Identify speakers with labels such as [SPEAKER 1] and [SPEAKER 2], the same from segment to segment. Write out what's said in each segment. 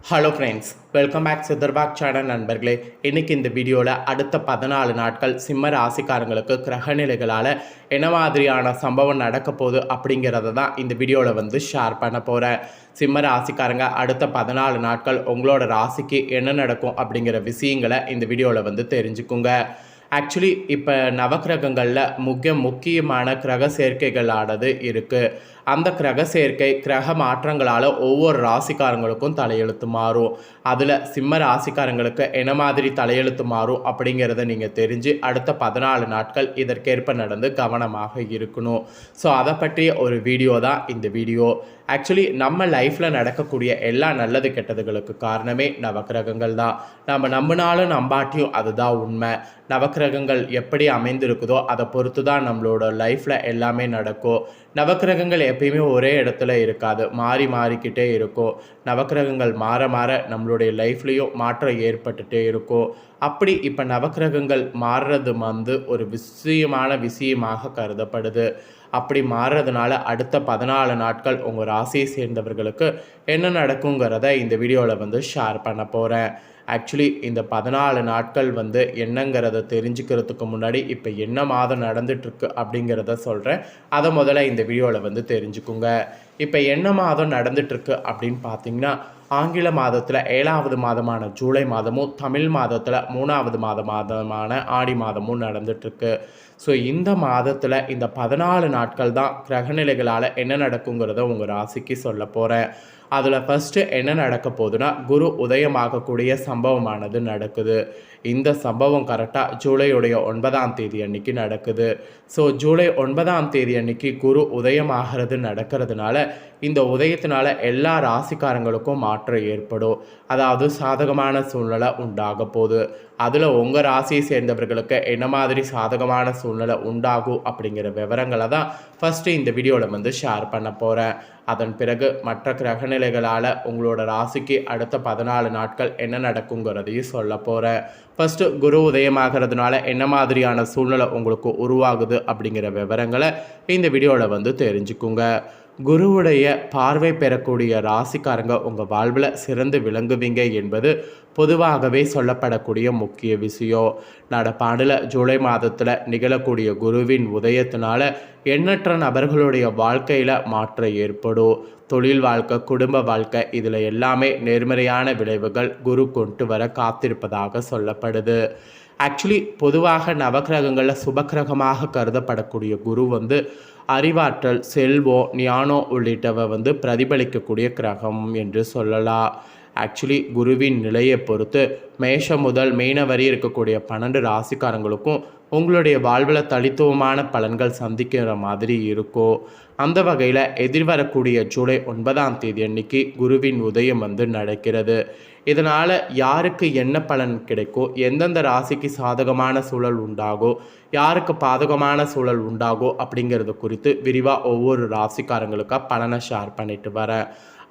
[SPEAKER 1] Hello friends, welcome back Siddharbag channel நண்பர்களே. இன்றைக்கி இந்த வீடியோவில் அடுத்த 14 நாட்கள் சிம்ம ராசிக்காரங்களுக்கு கிரகநிலைகளால் என்ன மாதிரியான சம்பவம் நடக்க போகுது அப்படிங்கிறத தான் இந்த வீடியோவில் ஷேர் பண்ண போகிறேன். சிம்ம ராசிக்காரங்க அடுத்த 14 நாட்கள் உங்களோட ராசிக்கு என்ன நடக்கும் அப்படிங்கிற விஷயங்களை இந்த வீடியோவில் தெரிஞ்சுக்குங்க. ஆக்சுவலி இப்போ நவக்கிரகங்களில் முக்கியமான கிரக சேர்க்கைகளானது இருக்குது. அந்த கிரக சேர்க்கை கிரக மாற்றங்களால் ஒவ்வொரு ராசிக்காரங்களுக்கும் தலையெழுத்து மாறும். அதில் சிம்ம ராசிக்காரங்களுக்கு என்ன மாதிரி தலையெழுத்து மாறும் அப்படிங்கிறத நீங்கள் தெரிஞ்சு அடுத்த 14 நாட்கள் இதற்கேற்ப நடந்து கவனமாக இருக்கணும். ஸோ அதை பற்றிய ஒரு வீடியோ தான் இந்த வீடியோ. ஆக்சுவலி நம்ம லைஃப்பில் நடக்கக்கூடிய எல்லா நல்லது கெட்டதுகளுக்கு காரணமே நவக்கிரகங்கள் தான். நம்ம நம்பினாலும் நம்பாட்டியும் அதுதான் உண்மை. நவக்கிரகங்கள் எப்படி அமைந்திருக்குதோ அதை பொறுத்து தான் நம்மளோட லைஃப்பில் எல்லாமே நடக்கும். நவக்கிரகங்கள் எப்பயுமே ஒரே இடத்துல இருக்காது, மாறி மாறிக்கிட்டே இருக்கும். நவக்கிரகங்கள் மாற மாற நம்மளுடைய லைஃப்லேயும் மாற்றம் ஏற்பட்டுகிட்டே இருக்கும். அப்படி இப்போ நவக்கிரகங்கள் மாறுறது ஒரு விஷயமாக கருதப்படுது. அப்படி மாறுறதுனால அடுத்த 14 நாட்கள் உங்கள் ராசியை சேர்ந்தவர்களுக்கு என்ன நடக்குங்கிறத இந்த வீடியோவில் ஷேர் பண்ண போகிறேன். ஆக்சுவலி இந்த 14 நாட்கள் என்னங்கிறத தெரிஞ்சுக்கிறதுக்கு முன்னாடி இப்போ என்ன மாதம் நடந்துகிட்ருக்கு அப்படிங்கிறத சொல்கிறேன். அதை முதல்ல இந்த வீடியோவில் தெரிஞ்சுக்குங்க. இப்போ என்ன மாதம் நடந்துகிட்ருக்கு அப்படின்னு பார்த்தீங்கன்னா, ஆங்கில மாதத்தில் 7வது மாதமான ஜூலை மாதமும் தமிழ் மாதத்தில் 3வது மாதமான ஆடி மாதமும் நடந்துகிட்ருக்கு. ஸோ இந்த மாதத்தில் இந்த 14 நாட்கள் தான் கிரகநிலைகளால் என்ன நடக்குங்கிறத உங்கள் ராசிக்கு சொல்ல போகிறேன். அதில் ஃபஸ்ட்டு என்ன நடக்க போகுதுன்னா, குரு உதயமாகக்கூடிய சம்பவமானது நடக்குது. இந்த சம்பவம் கரெக்டாக ஜூலையுடைய 9ஆம் தேதி அன்னைக்கு நடக்குது. ஸோ ஜூலை 9ஆம் தேதி அன்னைக்கு குரு உதயமாகிறது நடக்கிறதுனால இந்த உதயத்தினால எல்லா ராசிக்காரங்களுக்கும் மாற்றம் ஏற்படும். அதாவது சாதகமான சூழ்நிலை உண்டாக போகுது. அதில் உங்கள் ராசியை சேர்ந்தவர்களுக்கு என்ன மாதிரி சாதகமான சூழ்நிலை உண்டாகும் அப்படிங்கிற விவரங்களை தான் ஃபஸ்ட்டு இந்த வீடியோவில் ஷேர் பண்ண போகிறேன். அதன் பிறகு மற்ற கிரகநிலைகளால் உங்களோட ராசிக்கு அடுத்த 14 நாட்கள் என்ன நடக்குங்கிறதையும் சொல்ல போகிறேன். ஃபஸ்ட்டு குரு உதயமாகிறதுனால என்ன மாதிரியான சூழ்நிலை உங்களுக்கு உருவாகுது அப்படிங்கிற விவரங்களை இந்த வீடியோவில் தெரிஞ்சுக்குங்க. குருவுடைய பார்வை பெறக்கூடிய ராசிக்காரங்க உங்கள் வாழ்வில் சிறந்து விளங்குவீங்க என்பது பொதுவாகவே சொல்லப்படக்கூடிய முக்கிய விஷயம். நடப்பாண்டில் ஜூலை மாதத்தில் நிகழக்கூடிய குருவின் உதயத்தினால எண்ணற்ற நபர்களுடைய வாழ்க்கையில் மாற்றம் ஏற்படும். தொழில் வாழ்க்கை, குடும்ப வாழ்க்கை, இதில் எல்லாமே நேர்மறையான விளைவுகள் குரு கொண்டு வர காத்திருப்பதாக சொல்லப்படுது. ஆக்சுவலி பொதுவாக நவக்கிரகங்களில் சுபக்கிரகமாக கருதப்படக்கூடிய குரு அறிவாற்றல், செல்வம், ஞானம் உள்ளிட்டவை பிரதிபலிக்கக்கூடிய கிரகம் என்று சொல்லலாம். ஆக்சுவலி குருவின் நிலையை பொறுத்து மேஷம் முதல் மீன வரை இருக்கக்கூடிய 12 ராசிக்காரங்களுக்கும் உங்களுடைய வாழ்வில் தனித்துவமான பலன்கள் சந்திக்கிற மாதிரி இருக்கும். அந்த வகையில் எதிர்வரக்கூடிய ஜூலை 9ஆம் தேதி அன்னைக்கு குருவின் உதயம் நடக்கிறது. இதனால் யாருக்கு என்ன பலன் கிடைக்கும், எந்தெந்த ராசிக்கு சாதகமான சூழல் உண்டாகும், யாருக்கு பாதகமான சூழல் உண்டாகும் அப்படிங்கிறது குறித்து விரிவாக ஒவ்வொரு ராசிக்காரங்களுக்காக பலனை ஷேர் பண்ணிட்டு வரேன்.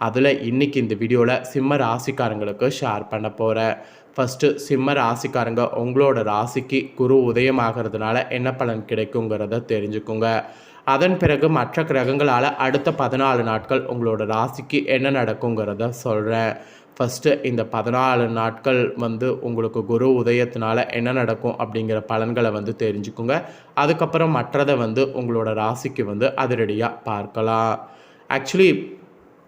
[SPEAKER 1] அதில் இன்றைக்கி இந்த வீடியோவில் சிம்ம ராசிக்காரங்களுக்கு ஷேர் பண்ண போகிறேன். ஃபஸ்ட்டு சிம்ம ராசிக்காரங்க உங்களோட ராசிக்கு குரு உதயமாகிறதுனால என்ன பலன் கிடைக்குங்கிறத தெரிஞ்சுக்குங்க. அதன் பிறகு மற்ற கிரகங்களால் அடுத்த 14 நாட்கள் உங்களோட ராசிக்கு என்ன நடக்குங்கிறத சொல்கிறேன். ஃபஸ்ட்டு இந்த 14 நாட்கள் உங்களுக்கு குரு உதயத்தினால என்ன நடக்கும் அப்படிங்கிற பலன்களை தெரிஞ்சுக்குங்க. அதுக்கப்புறம் மற்றதை உங்களோட ராசிக்கு அதிரடியாக பார்க்கலாம். ஆக்சுவலி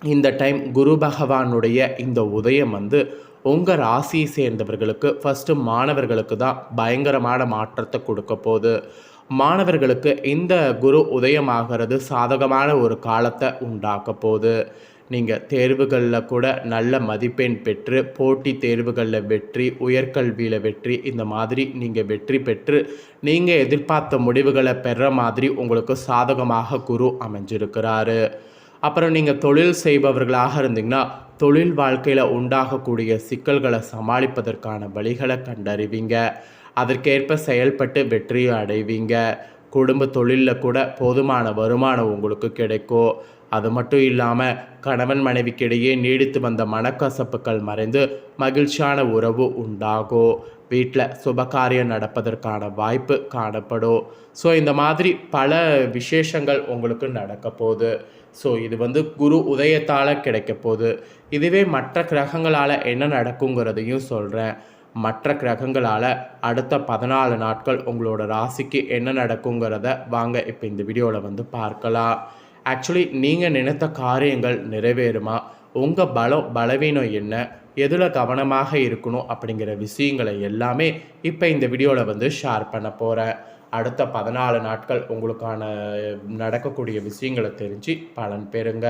[SPEAKER 1] இந்த டைம் குரு பகவானுடைய இந்த உதயம் உங்கள் ராசியை சேர்ந்தவர்களுக்கு ஃபஸ்ட்டு மாணவர்களுக்கு தான் பயங்கரமான மாற்றத்தை கொடுக்க போகுது. மாணவர்களுக்கு இந்த குரு உதயமாகிறது சாதகமான ஒரு காலத்தை உண்டாக்க போகுது. நீங்கள் தேர்வுகளில் கூட நல்ல மதிப்பெண் பெற்று, போட்டி தேர்வுகளில் வெற்றி, உயர்கல்வியில் வெற்றி, இந்த மாதிரி நீங்கள் வெற்றி பெற்று நீங்கள் எதிர்பார்த்த முடிவுகளை பெற மாதிரி உங்களுக்கு சாதகமாக குரு அமைஞ்சிருக்கிறாரு. அப்புறம் நீங்கள் தொழில் செய்பவர்களாக இருந்தீங்கன்னா தொழில் வாழ்க்கையில் உண்டாகக்கூடிய சிக்கல்களை சமாளிப்பதற்கான வழிகளை கண்டறிவீங்க. அதற்கேற்ப செயல்பட்டு வெற்றியை அடைவீங்க. குடும்ப தொழிலில் கூட போதுமான வருமானம் உங்களுக்கு கிடைக்கும். அது மட்டும் இல்லாமல் கணவன் மனைவிக்கிடையே நீடித்து வந்த மனக்கசப்புகள் மறைந்து மகிழ்ச்சியான உறவு உண்டாகும். வீட்டில் சுபகாரியம் நடப்பதற்கான வாய்ப்பு காணப்படும். ஸோ இந்த மாதிரி பல விசேஷங்கள் உங்களுக்கு நடக்க போகுது. ஸோ இது குரு உதயத்தால் கிடைக்க போகுது. இதுவே மற்ற கிரகங்களால் என்ன நடக்குங்கிறதையும் சொல்கிறேன். மற்ற கிரகங்களால் அடுத்த 14 நாட்கள் உங்களோட ராசிக்கு என்ன நடக்குங்கிறத வாங்க இப்போ இந்த வீடியோவில் பார்க்கலாம். ஆக்சுவலி நீங்கள் நினைத்த காரியங்கள் நிறைவேறுமா, உங்கள் பலவீனம் என்ன, எதில் கவனமாக இருக்கணும் அப்படிங்கிற விஷயங்களை எல்லாமே இப்போ இந்த வீடியோவில் ஷேர் பண்ண போகிறேன். அடுத்த 14 நாட்கள் உங்களுக்கான நடக்கக்கூடிய விஷயங்களை தெரிஞ்சு பலன் பெறுங்க.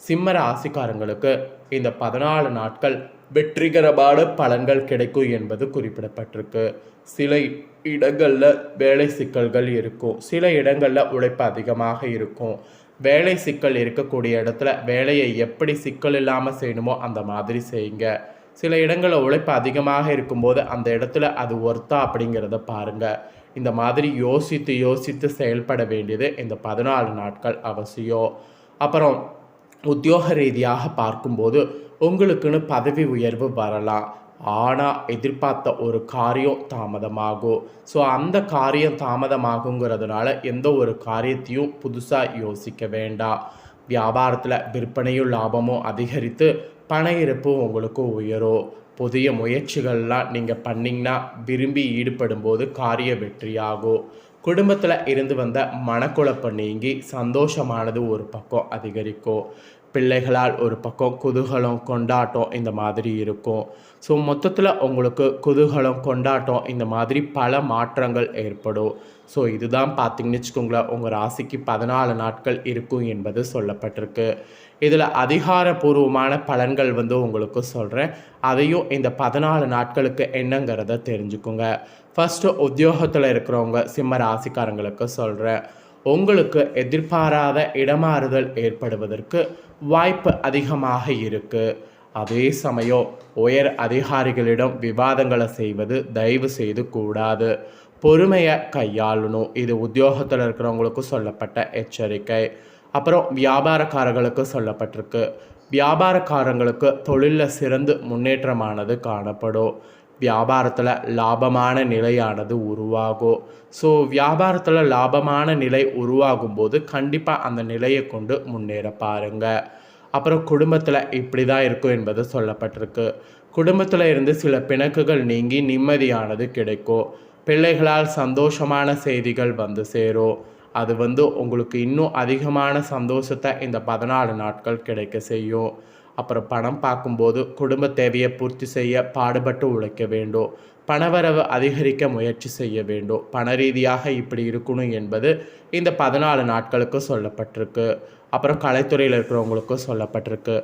[SPEAKER 1] சிம்ம ராசிக்காரங்களுக்கு இந்த 14 நாட்கள் வெற்றிகரமான பலன்கள் கிடைக்கும் என்பது குறிப்பிடப்பட்டிருக்கு. சில இடங்களில் வேலை சிக்கல்கள் இருக்கும், சில இடங்களில் உழைப்பு அதிகமாக இருக்கும். வேலை சிக்கல் இருக்கக்கூடிய இடத்துல வேலையை எப்படி சிக்கல் இல்லாமல் செய்யணுமோ அந்த மாதிரி செய்யுங்க. சில இடங்களில் உழைப்பு அதிகமாக இருக்கும்போது அந்த இடத்துல அது ஒர்த்தா அப்படிங்கிறத பாருங்கள். இந்த மாதிரி யோசித்து செயல்பட வேண்டியது இந்த 14 நாட்கள் அவசியம். அப்புறம் உத்தியோக ரீதியாக பார்க்கும்போது உங்களுக்குன்னு பதவி உயர்வு வரலாம். ஆனால் எதிர்பார்த்த ஒரு காரியம் தாமதமாகும். ஸோ அந்த காரியம் தாமதமாகுங்கிறதுனால எந்த ஒரு காரியத்தையும் புதுசாக யோசிக்க வேண்டாம். வியாபாரத்தில் விற்பனையும் லாபமும் அதிகரித்து பண இருப்பும் உங்களுக்கு உயரும். புதிய முயற்சிகள்லாம் நீங்கள் பண்ணிங்கன்னா விரும்பி ஈடுபடும் போது காரிய வெற்றியாகும். குடும்பத்தில் இருந்து வந்த மனக்குழப்பம் நீங்கி சந்தோஷமானது ஒரு பக்கம் அதிகரிக்கும். பிள்ளைகளால் ஒரு பக்கம் குதூகலம் கொண்டாட்டம் இந்த மாதிரி இருக்கும். ஸோ மொத்தத்தில் உங்களுக்கு குதூகலம் கொண்டாட்டம் இந்த மாதிரி பல மாற்றங்கள் ஏற்படும். ஸோ இதுதான் பார்த்திங்கன்னு வச்சுக்கோங்களேன், உங்கள் ராசிக்கு 14 நாட்கள் இருக்கும் என்பது சொல்லப்பட்டிருக்கு. இதில் அதிகாரப்பூர்வமான பலன்கள் உங்களுக்கு சொல்கிறேன். அதையும் இந்த 14 நாட்களுக்கு என்னங்கிறத தெரிஞ்சுக்குங்க. ஃபஸ்ட்டு உத்தியோகத்தில் இருக்கிறவங்க சிம்ம ராசிக்காரங்களுக்கு சொல்கிறேன். உங்களுக்கு எதிர்பாராத இடமாறுதல் ஏற்படுவதற்கு வாய்ப்பு அதிகமாக இருக்குது. அதே சமயம் உயர் அதிகாரிகளிடம் விவாதங்களை செய்வது தயவு செய்து கூடாது. பொறுமையை கையாளணும். இது உத்தியோகத்தில் இருக்கிறவங்களுக்கு சொல்லப்பட்ட எச்சரிக்கை. அப்புறம் வியாபாரக்காரர்களுக்கு சொல்லப்பட்டிருக்கு. வியாபாரக்காரங்களுக்கு தொழிலில் சிறந்து முன்னேற்றமானது காணப்படும். வியாபாரத்தில் லாபமான நிலையானது உருவாகும். ஸோ வியாபாரத்தில் லாபமான நிலை உருவாகும் போது கண்டிப்பாக அந்த நிலையை கொண்டு முன்னேற பாருங்கள். அப்புறம் குடும்பத்தில் இப்படி தான் இருக்கும் என்பது சொல்லப்பட்டிருக்கு. குடும்பத்தில் இருந்து சில பிணக்குகள் நீங்கி நிம்மதியானது கிடைக்கும். பிள்ளைகளால் சந்தோஷமான செய்திகள் சேரும். அது உங்களுக்கு இன்னும் அதிகமான சந்தோஷத்தை இந்த 14 நாட்கள் கிடைக்க செய்யும். அப்புறம் பணம் பார்க்கும்போது குடும்ப தேவையை பூர்த்தி செய்ய பாடுபட்டு உழைக்க வேண்டும். பணவரவு அதிகரிக்க முயற்சி செய்ய வேண்டும். பண ரீதியாக இப்படி இருக்கணும் என்பது இந்த 14 நாட்களுக்கு சொல்லப்பட்டிருக்கு. அப்புறம் கலைத்துறையில் இருக்கிறவங்களுக்கு சொல்லப்பட்டிருக்கு.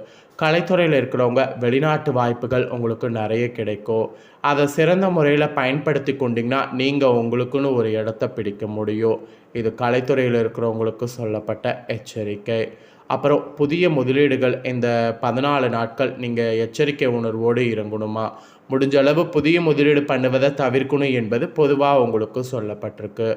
[SPEAKER 1] கலைத்துறையில் இருக்கிறவங்க வெளிநாட்டு வாய்ப்புகள் உங்களுக்கு நிறைய கிடைக்கும். அதை சிறந்த முறையில் பயன்படுத்தி கொண்டிங்கன்னா நீங்கள் உங்களுக்குன்னு ஒரு இடத்த பிடிக்க முடியும். இது கலைத்துறையில் இருக்கிறவங்களுக்கு சொல்லப்பட்ட எச்சரிக்கை. அப்புறம் புதிய முதலீடுகள் இந்த 14 நாட்கள் நீங்கள் எச்சரிக்கை உணர்வோடு இறங்கணுமா, முடிஞ்ச அளவு புதிய முதலீடு பண்ணுவதை தவிர்க்கணும் என்பது பொதுவாக உங்களுக்கு சொல்லப்பட்டிருக்கு.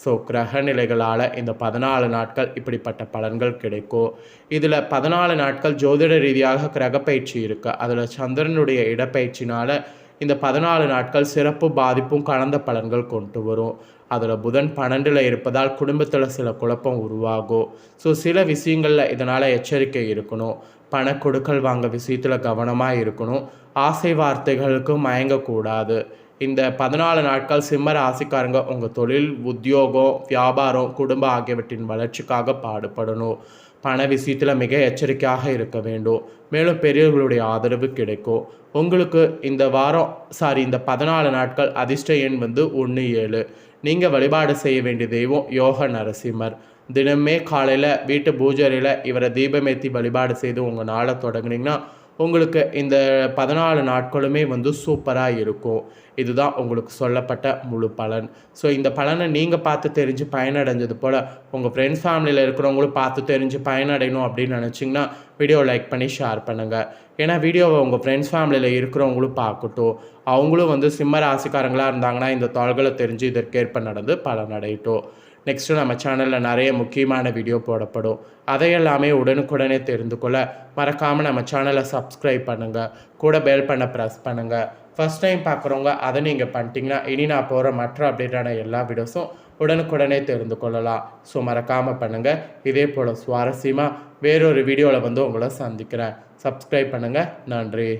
[SPEAKER 1] ஸோ கிரக நிலைகளால் இந்த 14 நாட்கள் இப்படிப்பட்ட பலன்கள் கிடைக்கும். இதில் 14 நாட்கள் ஜோதிட ரீதியாக கிரக பயிற்சி இருக்குது. அதில் சந்திரனுடைய இடப்பயிற்சினால் இந்த 14 நாட்கள் சிறப்பு பாதிப்பும் கலந்த பலன்கள் கொண்டு வரும். அதில் புதன் 12ல் இருப்பதால் குடும்பத்தில் சில குழப்பம் உருவாகும். ஸோ சில விஷயங்களில் இதனால் எச்சரிக்கை இருக்கணும். பண கொடுக்கல் வாங்க விஷயத்தில் கவனமாக இருக்கணும். ஆசை வார்த்தைகளுக்கு மயங்கக்கூடாது. இந்த 14 நாட்கள் சிம்ம ராசிக்காரங்க உங்கள் தொழில், உத்தியோகம், வியாபாரம், குடும்பம் ஆகியவற்றின் வளர்ச்சிக்காக பாடுபடணும். பண விஷயத்தில் மிக எச்சரிக்கையாக இருக்க வேண்டும். மேலும் பெரியவர்களுடைய ஆதரவு கிடைக்கும். உங்களுக்கு இந்த 14 நாட்கள் அதிர்ஷ்ட எண் 17. நீங்கள் வழிபாடு செய்ய வேண்டிய தெய்வம் யோக நரசிம்மர். தினமே காலையில் வீட்டு பூஜையில் இவரை தீபமேற்றி வழிபாடு செய்து உங்கள் நாளை தொடங்குனீங்கன்னா உங்களுக்கு இந்த 14 நாட்களுமே சூப்பராக இருக்கும். இதுதான் உங்களுக்கு சொல்லப்பட்ட முழு பலன். ஸோ இந்த பலனை நீங்கள் பார்த்து தெரிஞ்சு பயனடைஞ்சது போல் உங்கள் ஃப்ரெண்ட்ஸ் ஃபேமிலியில் இருக்கிறவங்களும் பார்த்து தெரிஞ்சு பயனடையணும் அப்படின்னு நினச்சிங்கன்னா வீடியோ லைக் பண்ணி ஷேர் பண்ணுங்கள். ஏன்னா வீடியோவை உங்கள் ஃப்ரெண்ட்ஸ் ஃபேமிலியில் இருக்கிறவங்களும் பார்க்கட்டும். அவங்களும் சிம்ம ராசிக்காரங்களாக இருந்தாங்கன்னா இந்த தாள்களை தெரிஞ்சு இதற்கேற்ப நடந்து பலனடையட்டும். நெக்ஸ்ட்டு நம்ம சேனலில் நிறைய முக்கியமான வீடியோ போடப்படும். அதையெல்லாமே உடனுக்குடனே தெரிந்து கொள்ள மறக்காமல் நம்ம சேனலை சப்ஸ்கிரைப் பண்ணுங்கள். கூட பெல் பண்ண ப்ரெஸ் பண்ணுங்கள். ஃபஸ்ட் டைம் பார்க்குறவங்க அதை நீங்கள் பண்ணிட்டீங்கன்னா இனி நான் போகிற மற்ற அப்டேட்டான எல்லா வீடியோஸும் உடனுக்குடனே தெரிந்து கொள்ளலாம். ஸோ மறக்காமல் பண்ணுங்கள். இதே போல் சுவாரஸ்யமாக வேறொரு வீடியோவில் உங்களை சந்திக்கிறேன். சப்ஸ்கிரைப் பண்ணுங்கள். நன்றி.